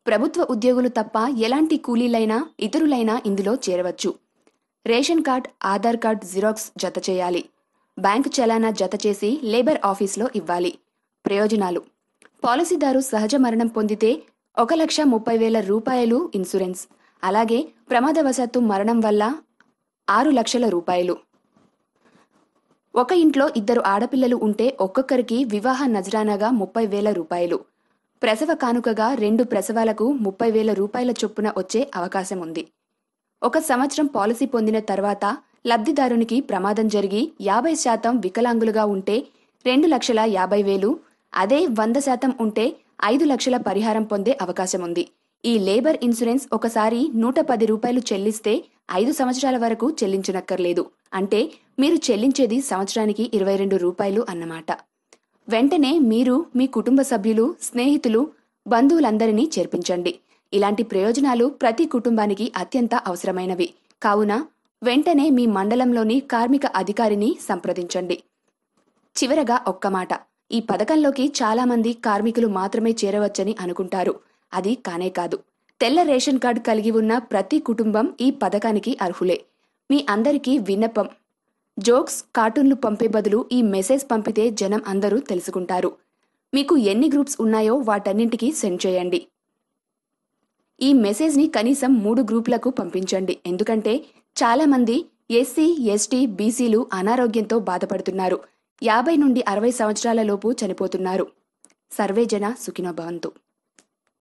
ప్రభుత్వ ఉద్యోగులు తప్ప ఎలాంటి కూలీలైనా ఇతరులైనా ఇందులో చేరవచ్చు. Ration card, Aadhaar card xerox జత చేయాలి. బ్యాంకు చలానా జత చేసి లేబర్ ఆఫీస్లో ఇవ్వాలి. ప్రయోజనాలు: పాలసీదారు సహజ మరణం పొందితే 1,30,000 రూపాయలు ఇన్సూరెన్స్, అలాగే ప్రమాదవశాత్తు మరణం వల్ల 6 లక్షల రూపాయలు. ఒక ఇంట్లో 2 ఆడపిల్లలు ఉంటే ఒక్కొక్కరికి వివాహ నజరానాగా 30,000 రూపాయలు. ప్రసవ కానుకగా 2 ప్రసవాలకు 30,000 రూపాయల చొప్పున వచ్చే అవకాశం ఉంది. 1 సంవత్సరం పాలసీ పొందిన తర్వాత లబ్ధిదారునికి ప్రమాదం జరిగి 50% వికలాంగులుగా ఉంటే 2,50,000, అదే 100% ఉంటే 5 లక్షల పరిహారం పొందే అవకాశం ఉంది. ఈ లేబర్ ఇన్సూరెన్స్ ఒకసారి 110 రూపాయలు చెల్లిస్తే 5 సంవత్సరాల వరకు చెల్లించనక్కర్లేదు. అంటే మీరు చెల్లించేది సంవత్సరానికి 22 రూపాయలు అన్నమాట. వెంటనే మీరు మీ కుటుంబ సభ్యులు, స్నేహితులు, బంధువులందరినీ చేర్పించండి. ఇలాంటి ప్రయోజనాలు ప్రతి కుటుంబానికి అత్యంత అవసరమైనవి. కావున వెంటనే మీ మండలంలోని కార్మిక అధికారిని సంప్రదించండి. చివరగా ఒక్క మాట: ఈ పథకంలోకి చాలామంది కార్మికులు మాత్రమే చేరవచ్చని అనుకుంటారు. అది కానే కాదు. తెల్ల రేషన్ కార్డు కలిగి ఉన్న ప్రతి కుటుంబం ఈ పథకానికి అర్హులే. మీ అందరికీ విన్నపం: జోక్స్, కార్టూన్లు పంపే బదులు ఈ మెసేజ్ పంపితే జనం అందరూ తెలుసుకుంటారు. మీకు ఎన్ని గ్రూప్స్ ఉన్నాయో వాటన్నింటికీ సెండ్ చేయండి. ఈ మెసేజ్ని కనీసం 3 గ్రూపులకు పంపించండి. ఎందుకంటే చాలామంది ఎస్సీ, ఎస్టీ, బీసీలు అనారోగ్యంతో బాధపడుతున్నారు. 50 నుండి 60 సంవత్సరాల లోపు చనిపోతున్నారు. సర్వే జన సుఖినో భవంతు.